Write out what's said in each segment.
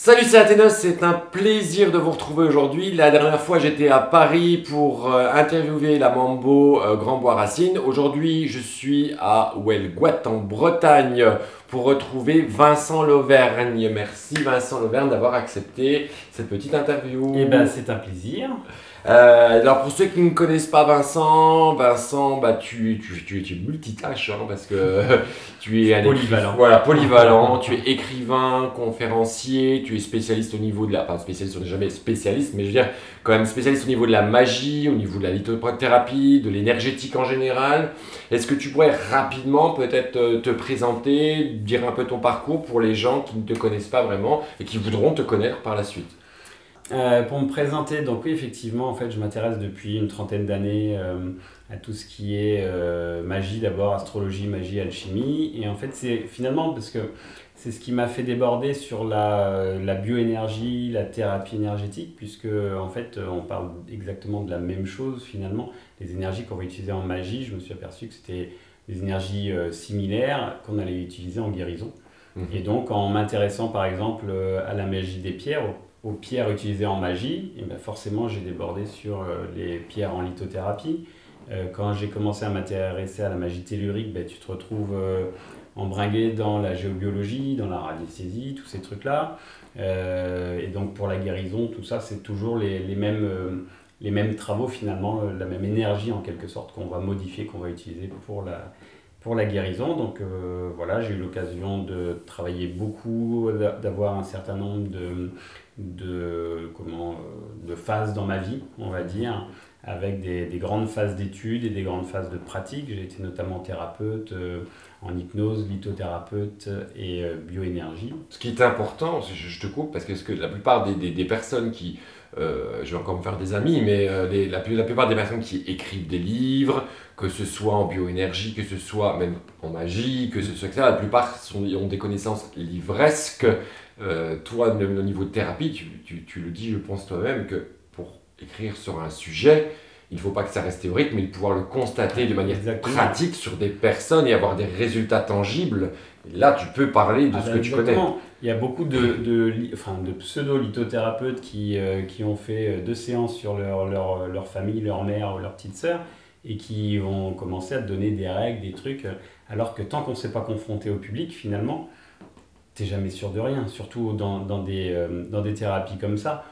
Salut, c'est Athénos, c'est un plaisir de vous retrouver aujourd'hui. La dernière fois, j'étais à Paris pour interviewer la Mambo Grand Bois Racine. Aujourd'hui, je suis à Huelgoat en Bretagne pour retrouver Vincent Lauvergne. Merci Vincent Lauvergne d'avoir accepté cette petite interview. Eh ben, c'est un plaisir. Alors pour ceux qui ne connaissent pas Vincent, tu es multitâche parce que tu es Polyvalent. Voilà, polyvalent, tu es écrivain, conférencier, tu es spécialiste au niveau de la... Enfin spécialiste, on n'est jamais spécialiste, mais je veux dire quand même spécialiste au niveau de la magie, au niveau de la lithothérapie, de l'énergétique en général. Est-ce que tu pourrais rapidement peut-être te présenter, dire un peu ton parcours pour les gens qui ne te connaissent pas vraiment et qui voudront te connaître par la suite? Pour me présenter, donc oui, effectivement, en fait, je m'intéresse depuis une trentaine d'années à tout ce qui est magie d'abord, astrologie, magie, alchimie. Et en fait, c'est finalement parce que c'est ce qui m'a fait déborder sur la bioénergie, la thérapie énergétique, puisque en fait, on parle exactement de la même chose finalement. Les énergies qu'on va utiliser en magie, je me suis aperçu que c'était des énergies similaires qu'on allait utiliser en guérison. Et donc, en m'intéressant par exemple à la magie des pierres, aux pierres utilisées en magie, et ben forcément j'ai débordé sur les pierres en lithothérapie. Quand j'ai commencé à m'intéresser à la magie tellurique, ben, tu te retrouves embringué dans la géobiologie, dans la radiesthésie, tous ces trucs-là. Et donc pour la guérison, tout ça, c'est toujours les mêmes travaux finalement, la même énergie en quelque sorte qu'on va modifier, qu'on va utiliser pour la guérison. Donc voilà, j'ai eu l'occasion de travailler beaucoup, d'avoir un certain nombre de phases dans ma vie, on va dire, avec des grandes phases d'études et des grandes phases de pratique. J'ai été notamment thérapeute en hypnose, lithothérapeute et bioénergie. Ce qui est important, je te coupe, parce que la plupart des personnes qui... je vais encore me faire des amis, mais la plupart des personnes qui écrivent des livres, que ce soit en bioénergie, que ce soit même en magie, que ce soit etc., la plupart ont des connaissances livresques. Toi, au niveau de thérapie, tu le dis, je pense toi-même, que pour écrire sur un sujet, il ne faut pas que ça reste théorique, mais de pouvoir le constater de manière pratique sur des personnes et avoir des résultats tangibles. Et là, tu peux parler de ce que tu connais. Il y a beaucoup de pseudo-lithothérapeutes qui ont fait 2 séances sur leur famille, leur mère ou leur petite sœur, et qui vont commencer à te donner des règles, des trucs, alors que tant qu'on ne s'est pas confronté au public, finalement, tu n'es jamais sûr de rien, surtout dans des thérapies comme ça.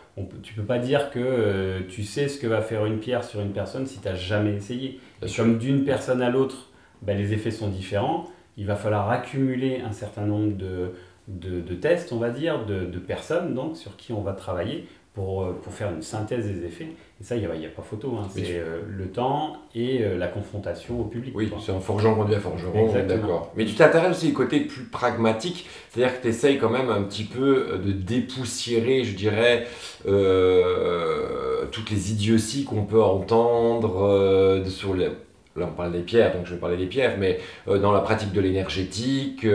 Tu ne peux pas dire que tu sais ce que va faire une pierre sur une personne si tu n'as jamais essayé. Et comme d'une personne à l'autre, ben, les effets sont différents, il va falloir accumuler un certain nombre de tests, on va dire, de personnes donc, sur qui on va travailler pour faire une synthèse des effets. Et ça, il n'y a pas photo, hein. C'est le temps et la confrontation au public. Oui, quoi. c'est un forgeron conduit à forgeron, d'accord. Mais tu t'intéresses aussi au côté plus pragmatique, c'est-à-dire que tu essayes quand même un petit peu de dépoussiérer, je dirais, toutes les idioties qu'on peut entendre sur les... Là, on parle des pierres, donc je vais parler des pierres, mais dans la pratique de l'énergétique,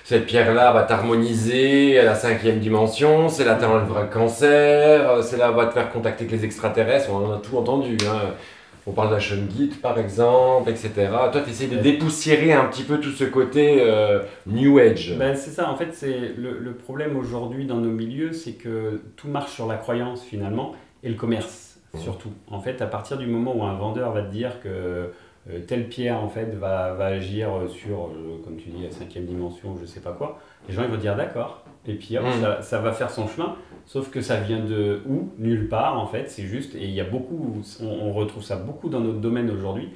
cette pierre-là va t'harmoniser à la 5e dimension, c'est là que t'enlèveras le cancer, c'est là va te faire contacter avec les extraterrestres, on en a tout entendu. Hein. On parle d'Ashungit par exemple, etc. Toi, tu essaies de dépoussiérer un petit peu tout ce côté New Age. Ben, c'est ça, en fait, c'est le problème aujourd'hui dans nos milieux, c'est que tout marche sur la croyance finalement et le commerce. Surtout. En fait, à partir du moment où un vendeur va te dire que telle pierre en fait va agir sur, comme tu dis, la 5e dimension, je sais pas quoi, les gens ils vont dire d'accord. Et puis hop, ça va faire son chemin. Sauf que ça vient de où? Nulle part en fait. C'est juste, et il y a beaucoup, on retrouve ça beaucoup dans notre domaine aujourd'hui.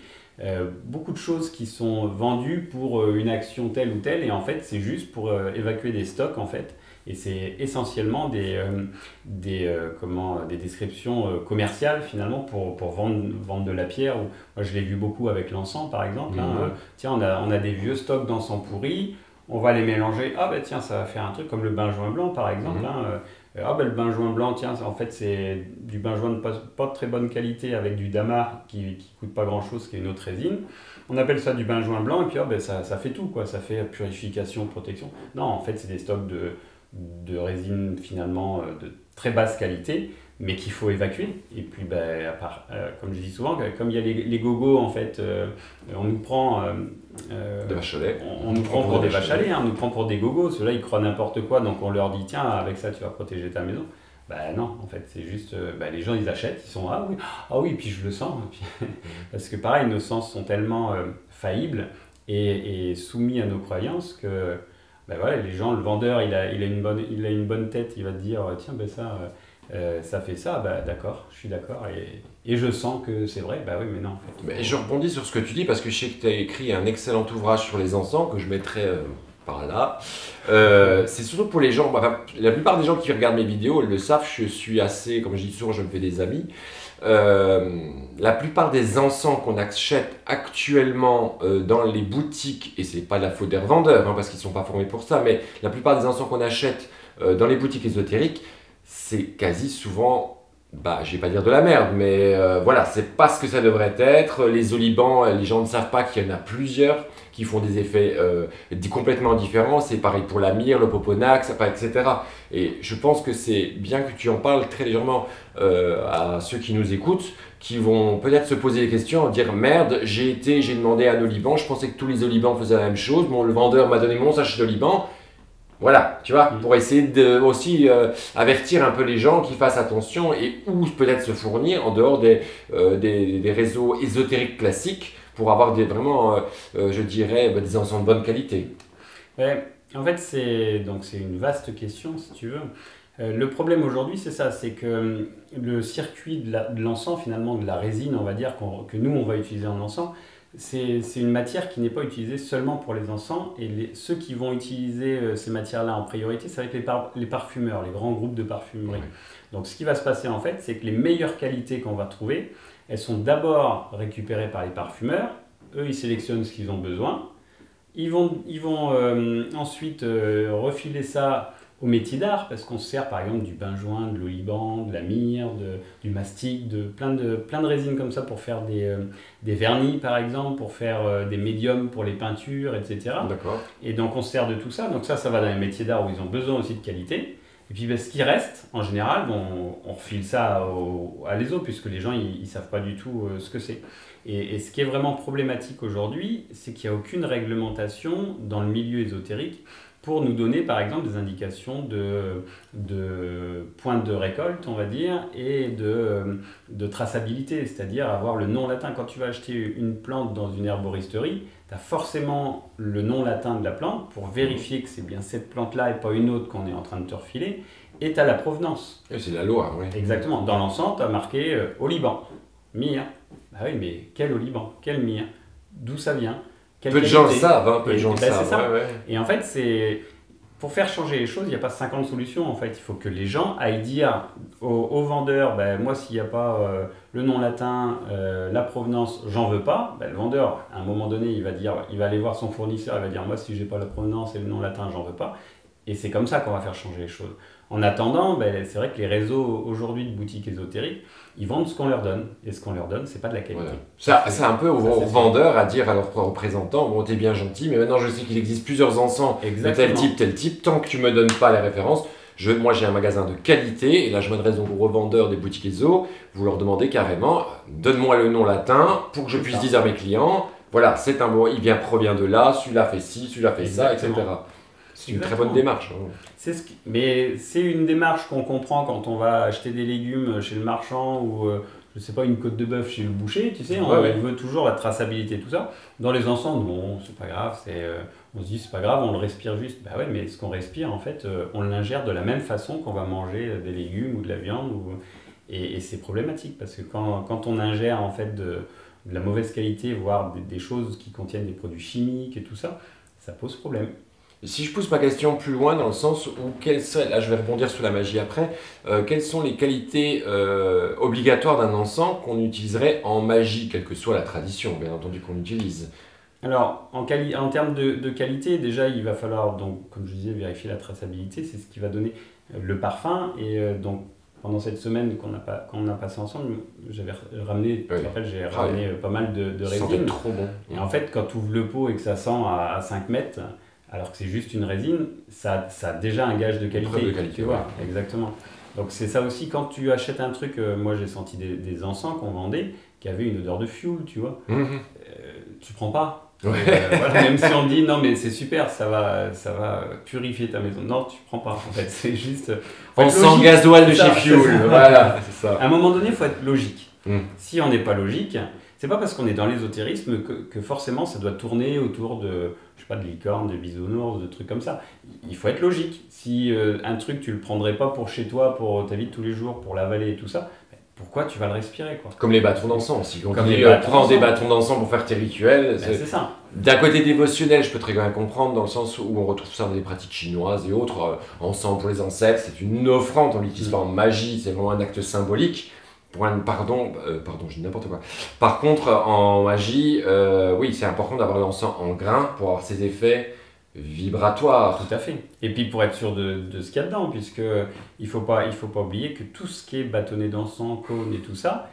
Beaucoup de choses qui sont vendues pour une action telle ou telle, et en fait c'est juste pour évacuer des stocks en fait. Et c'est essentiellement des descriptions commerciales finalement pour vendre de la pierre. Moi je l'ai vu beaucoup avec l'encens par exemple. Tiens, on a des vieux stocks d'encens pourris, on va les mélanger. Ah ben tiens, ça va faire un truc comme le benjoin blanc par exemple. Ah ben le benjoin blanc, tiens, en fait c'est du benjoin de pas de très bonne qualité avec du damas qui coûte pas grand chose, qui est une autre résine. On appelle ça du benjoin blanc et puis ben, ça fait tout, quoi. Ça fait purification, protection. Non, en fait c'est des stocks de résine finalement de très basse qualité, mais qu'il faut évacuer. Et puis, comme je dis souvent, comme il y a les gogos, en fait, on nous prend... des vaches à lait. On nous prend pour des vaches à lait, on nous prend pour des gogos. Ceux-là, ils croient n'importe quoi, donc on leur dit, tiens, avec ça, tu vas protéger ta maison. Non, en fait, c'est juste, les gens, ils achètent, ils sont, ah oui, puis je le sens. Parce que pareil, nos sens sont tellement faillibles et soumis à nos croyances que, les gens, le vendeur, il a une bonne tête, il va te dire, tiens, ça fait ça, d'accord, je suis d'accord, et je sens que c'est vrai, oui, mais non, en fait. Mais je rebondis sur ce que tu dis, parce que je sais que tu as écrit un excellent ouvrage sur les encens, que je mettrai par là. C'est surtout pour les gens, la plupart des gens qui regardent mes vidéos, ils le savent, je suis assez, comme je dis souvent, je me fais des amis. La plupart des encens qu'on achète actuellement dans les boutiques, et c'est pas la faute des revendeurs, parce qu'ils sont pas formés pour ça, mais la plupart des encens qu'on achète dans les boutiques ésotériques, c'est quasi souvent, je vais pas dire de la merde, mais voilà, c'est pas ce que ça devrait être. Les olivans, les gens ne savent pas qu'il y en a plusieurs qui font des effets complètement différents. C'est pareil pour la myrrhe, le poponax, etc. Et je pense que c'est bien que tu en parles très légèrement à ceux qui nous écoutent, qui vont peut-être se poser des questions, dire merde, j'ai demandé un oliban, je pensais que tous les olivans faisaient la même chose, bon, le vendeur m'a donné mon sachet d'oliban. Voilà, tu vois, pour essayer de aussi avertir un peu les gens qui fassent attention et où peut-être se fournir en dehors des réseaux ésotériques classiques pour avoir vraiment, je dirais, des encens de bonne qualité. En fait, c'est une vaste question, si tu veux. Le problème aujourd'hui, c'est ça, c'est que le circuit de l'encens, finalement, de la résine, on va dire, que nous, on va utiliser en encens, c'est une matière qui n'est pas utilisée seulement pour les encens, et ceux qui vont utiliser ces matières-là en priorité, c'est avec les parfumeurs, les grands groupes de parfumerie. Oui. Donc ce qui va se passer en fait, c'est que les meilleures qualités qu'on va trouver, elles sont d'abord récupérées par les parfumeurs, eux ils sélectionnent ce qu'ils ont besoin, ils vont ensuite refiler ça au métier d'art, parce qu'on se sert par exemple du benjoin, de l'oliban, de la myrrhe, du mastic, de plein de résines comme ça pour faire des vernis par exemple, pour faire des médiums pour les peintures, etc. D'accord. Et donc on se sert de tout ça, donc ça va dans les métiers d'art où ils ont besoin aussi de qualité. Et puis ce qui reste, en général, on refile ça à l'ESO, puisque les gens ils savent pas du tout ce que c'est. Et ce qui est vraiment problématique aujourd'hui, c'est qu'il n'y a aucune réglementation dans le milieu ésotérique pour nous donner par exemple des indications de pointe de récolte, on va dire, et de traçabilité, c'est-à-dire avoir le nom latin. Quand tu vas acheter une plante dans une herboristerie, tu as forcément le nom latin de la plante pour vérifier que c'est bien cette plante-là et pas une autre qu'on est en train de te refiler, et tu as la provenance. Et c'est la loi, oui. Exactement. Dans l'encens, tu as marqué au Liban, myrrhe. Oui, mais quel au Liban, quel myrrhe, d'où ça vient? Peu de gens le savent, peu de gens le savent. Ça. Ouais. Et en fait, pour faire changer les choses, il n'y a pas 50 solutions. En fait, il faut que les gens aillent dire aux vendeurs, moi, s'il n'y a pas le nom latin, la provenance, j'en veux pas. Le vendeur, à un moment donné, il va aller voir son fournisseur, il va dire, moi, si j'ai pas la provenance et le nom latin, j'en veux pas. Et c'est comme ça qu'on va faire changer les choses. En attendant, c'est vrai que les réseaux aujourd'hui de boutiques ésotériques, ils vendent ce qu'on leur donne. Et ce qu'on leur donne, c'est pas de la qualité. Voilà. C'est un peu aux vendeurs à dire à leurs représentants, bon, t'es bien gentil, mais maintenant je sais qu'il existe plusieurs encens de tel type, tant que tu me donnes pas les références, moi j'ai un magasin de qualité, et là je m'adresse donc aux revendeurs des boutiques éso, vous leur demandez carrément, donne-moi le nom latin pour que je puisse dire à mes clients, voilà, c'est un mot, provient de là, celui-là fait ci, celui-là fait ça, etc. C'est une très bonne démarche. Mais c'est une démarche qu'on comprend quand on va acheter des légumes chez le marchand ou je sais pas, une côte de bœuf chez le boucher, tu sais, on veut toujours la traçabilité, tout ça. Dans les encens, bon, c'est pas grave, on se dit c'est pas grave, on le respire juste. Mais ce qu'on respire, en fait, on l'ingère de la même façon qu'on va manger des légumes ou de la viande. Et c'est problématique parce que quand on ingère en fait de la mauvaise qualité, voire des choses qui contiennent des produits chimiques et tout ça, ça pose problème. Et si je pousse ma question plus loin, dans le sens où, là je vais rebondir sur la magie après, quelles sont les qualités obligatoires d'un encens qu'on utiliserait en magie, quelle que soit la tradition, bien entendu, qu'on utilise? Alors, en termes de qualité, déjà, il va falloir, donc, comme je disais, vérifier la traçabilité, c'est ce qui va donner le parfum. Et donc, pendant cette semaine qu'on a passé ensemble, j'avais ramené, tu te rappelles, j'ai ramené pas mal de résine. Trop bon. Et en fait, quand tu ouvres le pot et que ça sent à 5 mètres, Alors que c'est juste une résine, ça a déjà un gage de qualité. Preuve de qualité, tu vois, exactement. Donc c'est ça aussi, quand tu achètes un truc, moi j'ai senti des encens qu'on vendait qui avaient une odeur de fioul, tu vois. Tu prends pas. Ouais. Voilà, même si on te dit non mais c'est super, ça va purifier ta maison. Non, tu prends pas. En fait, c'est juste. Encens gasoil de chez Fuel. Voilà, c'est ça. À un moment donné, il faut être logique. Mm. Si on n'est pas logique, c'est pas parce qu'on est dans l'ésotérisme que forcément ça doit tourner autour de, je sais pas, de licorne, de bisounours, de trucs comme ça. Il faut être logique. Si un truc tu le prendrais pas pour chez toi, pour ta vie de tous les jours, pour l'avaler et tout ça, pourquoi tu vas le respirer, quoi? Comme les bâtons d'encens. Si on Comme dit les bâtons prends des d'encens. bâtons d'encens pour faire tes rituels, C'est ça. d'un côté dévotionnel, je peux très bien comprendre, dans le sens où on retrouve ça dans des pratiques chinoises et autres. Encens pour les ancêtres, c'est une offrande, on l'utilise pas en magie, c'est vraiment un acte symbolique. Pardon, je dis n'importe quoi. Par contre, en magie, oui, c'est important d'avoir l'encens en grain pour avoir ses effets vibratoires. Tout à fait. Et puis pour être sûr de ce qu'il y a dedans, puisque il faut pas oublier que tout ce qui est bâtonnet d'encens, cône et tout ça,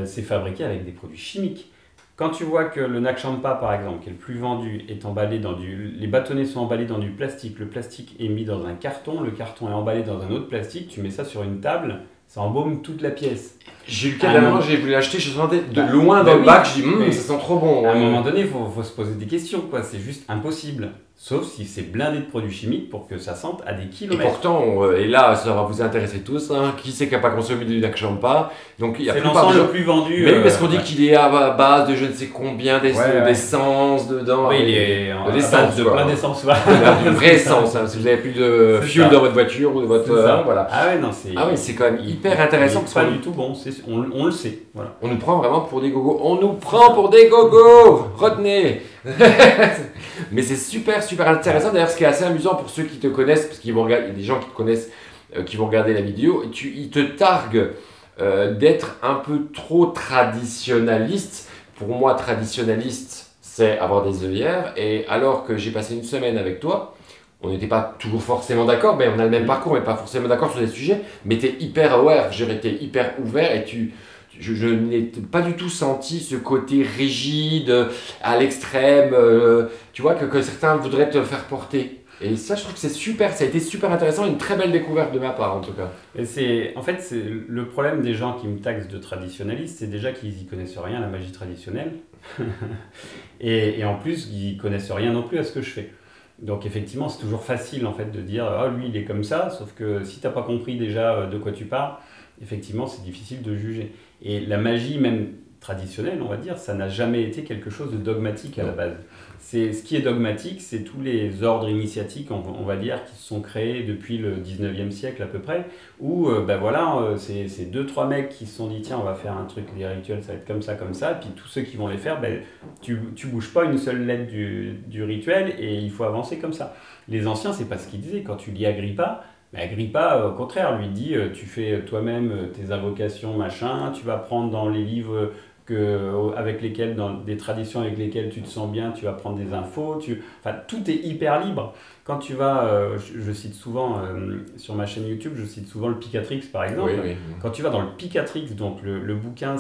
c'est fabriqué avec des produits chimiques. Quand tu vois que le Nag-Champa, par exemple, qui est le plus vendu, est emballé dans les bâtonnets sont emballés dans du plastique, le plastique est mis dans un carton, le carton est emballé dans un autre plastique, tu mets ça sur une table, ça embaume toute la pièce. J'ai eu le cas dernièrement, j'ai voulu l'acheter, je sentais de Bah, loin bah dans le oui. bac, je dis Mais ça sent trop bon. À un Ouais. moment donné, il faut se poser des questions, quoi. C'est juste impossible. Sauf si c'est blindé de produits chimiques pour que ça sente à des Et kilomètres. pourtant, et là, ça va vous intéresser tous, hein, qui c'est qui n'a pas consommé du Nag-Champa? Donc il y a C'est plupart l'encens des gens- le plus vendu. Mais oui, parce qu'on dit ouais. qu'il est à base de je ne sais combien Ouais. d'essence dedans. Oui, il Et est de l'essence, de quoi. plein d'essence. Voilà. du vrai essence. Hein, si vous avez plus de C'est fuel ça. dans votre voiture ou de votre. C'est ça. Voilà. Ah ouais, non, c'est. Ah oui, c'est quand même hyper intéressant, il est parce pas qu'on- du tout bon. On le sait. Voilà. On nous prend vraiment pour des gogos. On nous prend pour des gogos. Retenez. Mais c'est super, super intéressant. D'ailleurs, ce qui est assez amusant pour ceux qui te connaissent, parce qu'il y a des gens qui te connaissent, qui vont regarder la vidéo, et ils te targuent d'être un peu trop traditionnaliste. Pour moi, traditionnaliste, c'est avoir des œillères. Et alors que j'ai passé une semaine avec toi, on n'était pas toujours forcément d'accord, mais on a le même parcours, mais pas forcément d'accord sur des sujets. Mais tu es hyper aware, j'étais hyper ouvert et je n'ai pas du tout senti ce côté rigide, à l'extrême, tu vois, que certains voudraient te faire porter. Et ça, je trouve que c'est super, ça a été super intéressant, une très belle découverte de ma part en tout cas. Et en fait, c'est le problème des gens qui me taxent de traditionnaliste, c'est déjà qu'ils y connaissent rien à la magie traditionnelle. et en plus, ils connaissent rien non plus à ce que je fais. Donc effectivement, c'est toujours facile en fait de dire ah lui il est comme ça, sauf que si t'as pas compris déjà de quoi tu parles, effectivement c'est difficile de juger. Et la magie même traditionnelle, on va dire, ça n'a jamais été quelque chose de dogmatique à la base. Ce qui est dogmatique, c'est tous les ordres initiatiques, on va dire, qui se sont créés depuis le 19e siècle à peu près, où c'est 2-3 mecs qui se sont dit tiens on va faire un truc, des rituels ça va être comme ça, et puis tous ceux qui vont les faire, tu bouges pas une seule lettre du rituel et il faut avancer comme ça. Les anciens, c'est pas ce qu'ils disaient. Quand tu lis Agrippa, Agrippa, au contraire, lui dit tu fais toi-même tes invocations, machin, tu vas prendre dans les livres avec lesquels, dans des traditions avec lesquelles tu te sens bien, tu vas prendre des infos, enfin, tout est hyper libre. Quand tu vas, je cite souvent, sur ma chaîne YouTube, je cite souvent le Picatrix par exemple. Oui. Quand tu vas dans le Picatrix, donc le bouquin,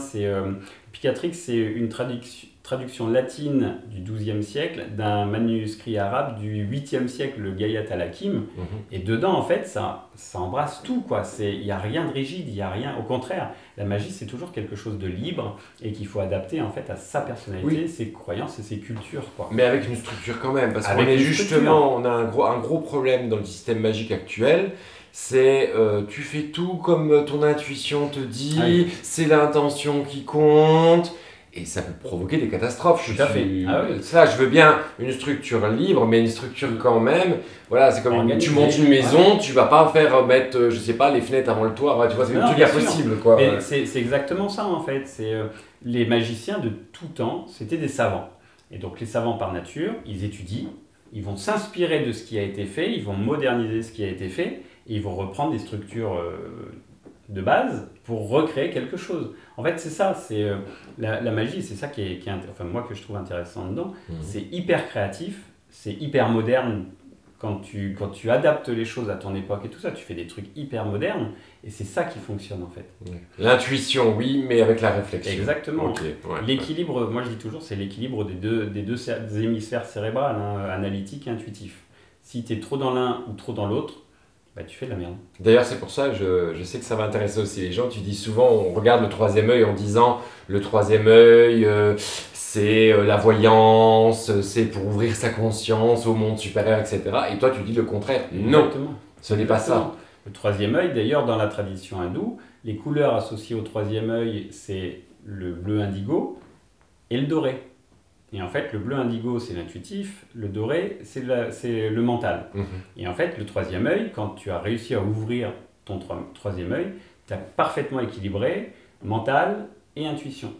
Picatrix, c'est une traduction latine du XIIe siècle d'un manuscrit arabe du 8e siècle, le Gayat al-Hakim. Et dedans, en fait, ça embrasse tout, quoi. Il n'y a rien de rigide, il n'y a rien. Au contraire, la magie, c'est toujours quelque chose de libre et qu'il faut adapter, en fait, à sa personnalité, ses croyances et ses cultures, quoi. Mais avec une structure quand même, parce qu'on Avec est une justement, on a un gros problème dans le système magique actuel. C'est tu fais tout comme ton intuition te dit, Oui. c'est l'intention qui compte. Et ça peut provoquer des catastrophes. Tout à fait. Ah oui. Ça, je veux bien une structure libre, mais une structure quand même. Voilà, c'est comme Organisée. tu montes une maison, tu vas pas faire mettre, je sais pas, les fenêtres avant le toit. Ouais, tu vois, c'est un truc bien sûr. impossible, quoi. Mais c'est exactement ça, en fait. Les magiciens de tout temps, c'était des savants. Et donc, les savants, par nature, ils étudient, ils vont s'inspirer de ce qui a été fait, ils vont moderniser ce qui a été fait, et ils vont reprendre des structures de base pour recréer quelque chose. En fait, c'est ça, la magie, c'est ça qui est enfin, moi que je trouve intéressant dedans. C'est hyper créatif, c'est hyper moderne. Quand tu adaptes les choses à ton époque et tout ça, tu fais des trucs hyper modernes, et c'est ça qui fonctionne en fait. L'intuition, oui, mais avec la réflexion. Exactement. Okay, ouais, l'équilibre, moi je dis toujours, c'est l'équilibre des deux hémisphères cérébrales, hein, analytique et intuitif. Si tu es trop dans l'un ou trop dans l'autre, bah, tu fais de la merde. D'ailleurs, c'est pour ça, je sais que ça va intéresser aussi les gens. Tu dis souvent, on regarde le troisième œil en disant, le troisième œil, c'est la voyance, c'est pour ouvrir sa conscience au monde supérieur, etc. Et toi, tu dis le contraire. Non, Exactement. ce n'est pas ça. Le troisième œil, d'ailleurs, dans la tradition hindoue, les couleurs associées au troisième œil, c'est le bleu indigo et le doré. Et en fait, le bleu indigo, c'est l'intuitif, le doré, c'est le mental. Et en fait, le troisième œil, quand tu as réussi à ouvrir ton troisième œil, tu as parfaitement équilibré mental et intuition.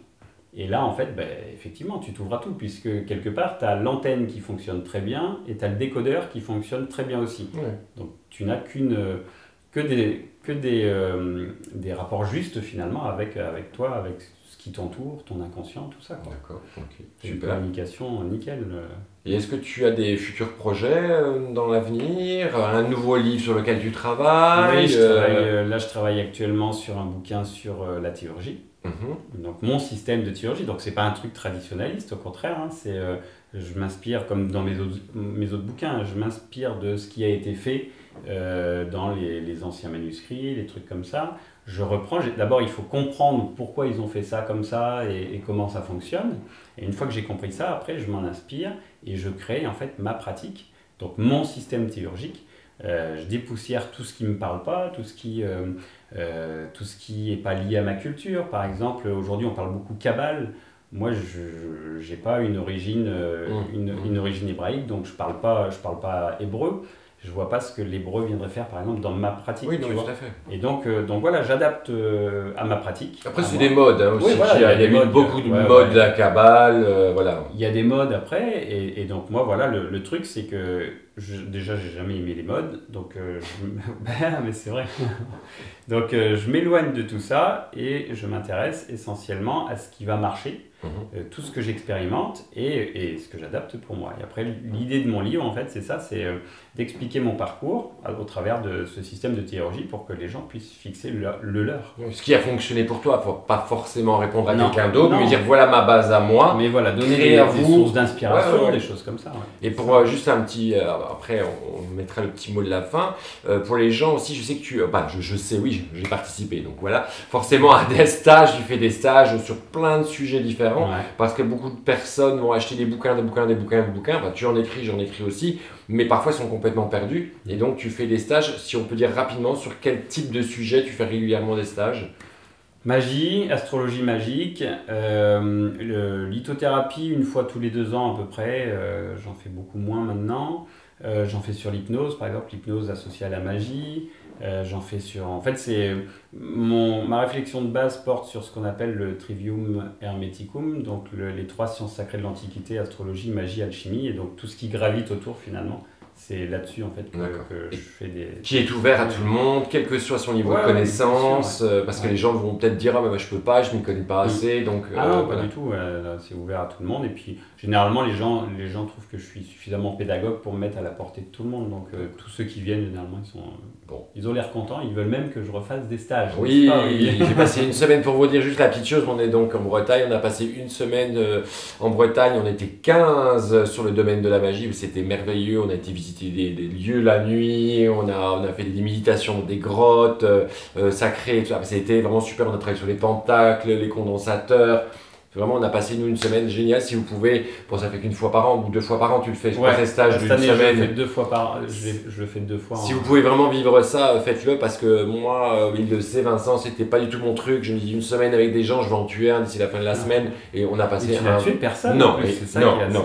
Et là, en fait, effectivement, tu t'ouvres à tout, puisque quelque part, tu as l'antenne qui fonctionne très bien et tu as le décodeur qui fonctionne très bien aussi. Ouais. Donc, tu n'as que des rapports justes, finalement, avec toi, avec ce qui t'entoure, ton inconscient, tout ça, quoi. D'accord, ok, C'est une super. communication nickel. Et est-ce que tu as des futurs projets dans l'avenir? Un nouveau livre sur lequel tu travailles? Oui, là, je travaille actuellement sur un bouquin sur la théurgie. Donc, mon système de théurgie. Donc, c'est pas un truc traditionnaliste, au contraire. Hein, je m'inspire, comme dans mes autres bouquins, je m'inspire de ce qui a été fait dans les anciens manuscrits, les trucs comme ça. Je reprends. D'abord, il faut comprendre pourquoi ils ont fait ça comme ça et comment ça fonctionne. Et une fois que j'ai compris ça, après, je m'en inspire et je crée en fait ma pratique. Donc, mon système théurgique. Je dépoussière tout ce qui ne me parle pas, tout ce qui est pas lié à ma culture. Par exemple, aujourd'hui, on parle beaucoup Kabbale. Moi, je n'ai pas une origine hébraïque, donc je parle pas hébreu. Je vois pas ce que l'hébreu viendrait faire, par exemple, dans ma pratique. Oui, non, tu vois. tout à fait. Et donc voilà, j'adapte à ma pratique. Après, c'est des modes hein, aussi. Oui, voilà, il y a modes, beaucoup de modes de la Kabbale, voilà. Il y a des modes après, et donc moi, voilà, le truc, c'est que déjà, j'ai jamais aimé les modes, donc mais c'est vrai. Donc je m'éloigne de tout ça et je m'intéresse essentiellement à ce qui va marcher, tout ce que j'expérimente et ce que j'adapte pour moi. Et après, l'idée de mon livre, en fait, c'est ça, c'est d'expliquer mon parcours au travers de ce système de théurgie pour que les gens puissent fixer le leur. Ce qui a fonctionné pour toi, faut pas forcément répondre à Non, quelqu'un d'autre, non. mais dire voilà ma base à moi. Mais voilà, donner créer à des vous. sources d'inspiration, Ouais. des choses comme ça. Ouais. Et pour juste un petit, après on mettra le petit mot de la fin, pour les gens aussi, je sais que je sais, oui, j'ai participé, donc voilà, forcément à des stages, tu fais des stages sur plein de sujets différents, Ouais. parce que beaucoup de personnes vont acheter des bouquins, enfin, tu en écris, j'en écris aussi, mais parfois ils sont complètement perdus, et donc tu fais des stages, si on peut dire rapidement, sur quel type de sujet tu fais régulièrement des stages? Magie, astrologie magique, lithothérapie une fois tous les 2 ans à peu près, j'en fais beaucoup moins maintenant. J'en fais sur l'hypnose, par exemple, l'hypnose associée à la magie. J'en fais sur... En fait, ma réflexion de base porte sur ce qu'on appelle le Trivium Hermeticum, donc les 3 sciences sacrées de l'Antiquité, astrologie, magie, alchimie, et donc tout ce qui gravite autour finalement. C'est là-dessus en fait que je fais des... Qui est ouvert à tout le monde, quel que soit son niveau de connaissance, parce que les gens vont peut-être dire « Ah mais moi je peux pas, je m'y connais pas assez », donc... non, pas du tout, c'est ouvert à tout le monde, et puis généralement les gens trouvent que je suis suffisamment pédagogue pour me mettre à la portée de tout le monde, donc tous ceux qui viennent généralement ils ont l'air contents, ils veulent même que je refasse des stages. Oui, j'ai passé une semaine, pour vous dire juste la petite chose, on est donc en Bretagne, on a passé une semaine en Bretagne, on était 15 sur le domaine de la magie, c'était merveilleux, on a été visiter des lieux la nuit, on a fait des méditations dans des grottes sacrées, tout ça. C'était vraiment super, on a travaillé sur les pentacles, les condensateurs. Vraiment, on a passé une semaine géniale. Si vous pouvez, ça fait qu'une fois par an ou 2 fois par an, tu le fais. Je passe un stage d'une semaine. Je le fais 2 fois par an. Je le fais 2 fois. Si vous pouvez vraiment vivre ça, faites-le parce que moi, il le sait, Vincent, c'était pas du tout mon truc. Je me dis une semaine avec des gens, je vais en tuer un d'ici la fin de la semaine et on a passé. Tu n'as tué personne. Non, non.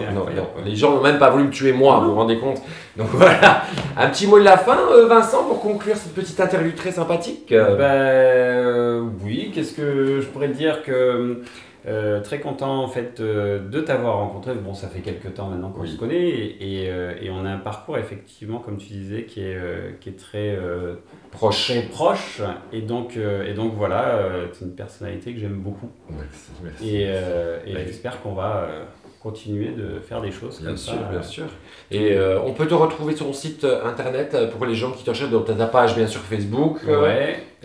Les gens n'ont même pas voulu me tuer moi. Vous vous rendez compte? Donc voilà. Un petit mot de la fin, Vincent, pour conclure cette petite interview très sympathique. Oui. Qu'est-ce que je pourrais te dire que très content en fait de t'avoir rencontré. Bon, ça fait quelques temps maintenant qu'on se connaît et on a un parcours effectivement, comme tu disais, qui est très proche. Et donc voilà, c'est une personnalité que j'aime beaucoup. Merci. Et j'espère qu'on va continuer de faire des choses comme ça. Bien sûr. Et on peut te retrouver sur ton site internet pour les gens qui te recherchent, dans ta page bien sûr Facebook.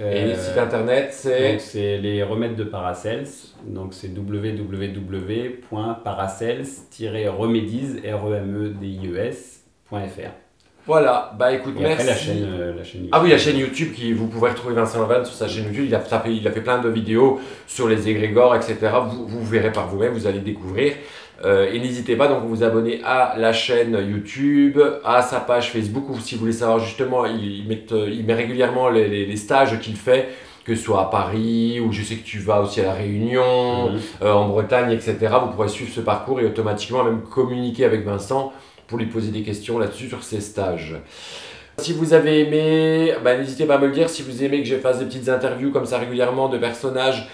Et le site internet c'est... Donc c'est les remèdes de Paracels, donc c'est www.paracels-remedies.fr. Voilà, bah écoute, Et merci. après, la chaîne YouTube. Ah oui, la chaîne YouTube, vous pouvez retrouver Vincent Levan sur sa chaîne YouTube. Il a fait plein de vidéos sur les égrégores, etc. Vous verrez par vous-même, vous allez découvrir. Et n'hésitez pas donc à vous abonner à la chaîne YouTube, à sa page Facebook, ou si vous voulez savoir justement, il met régulièrement les stages qu'il fait, que ce soit à Paris, ou je sais que tu vas aussi à La Réunion, en Bretagne, etc. Vous pourrez suivre ce parcours et automatiquement même communiquer avec Vincent pour lui poser des questions là-dessus sur ses stages. Si vous avez aimé, n'hésitez pas à me le dire. Si vous aimez que je fasse des petites interviews comme ça régulièrement de personnages,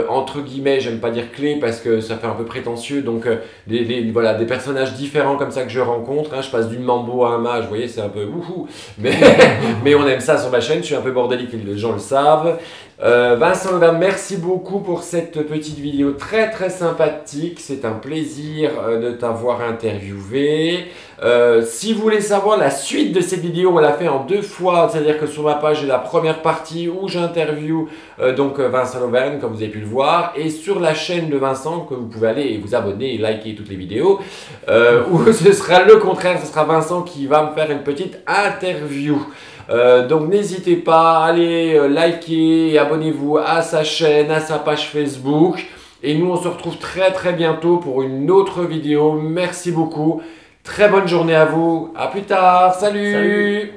entre guillemets, j'aime pas dire clés parce que ça fait un peu prétentieux, donc voilà, des personnages différents comme ça que je rencontre, hein. Je passe d'une Mambo à un mage, vous voyez, c'est un peu wouhou, mais on aime ça sur ma chaîne, je suis un peu bordélique, les gens le savent. Vincent Levan, merci beaucoup pour cette petite vidéo très très sympathique, c'est un plaisir de t'avoir interviewé. Si vous voulez savoir la suite de cette vidéo, on l'a fait en 2 fois, c'est-à-dire que sur ma page j'ai la première partie où j'interview Vincent Levan, comme vous avez pu le voir, et sur la chaîne de Vincent, que vous pouvez aller et vous abonner et liker toutes les vidéos, où ce sera le contraire, ce sera Vincent qui va me faire une petite interview. Donc n'hésitez pas, allez liker et abonnez-vous à sa chaîne, à sa page Facebook. Et nous on se retrouve très très bientôt pour une autre vidéo. Merci beaucoup, très bonne journée à vous, à plus tard, salut.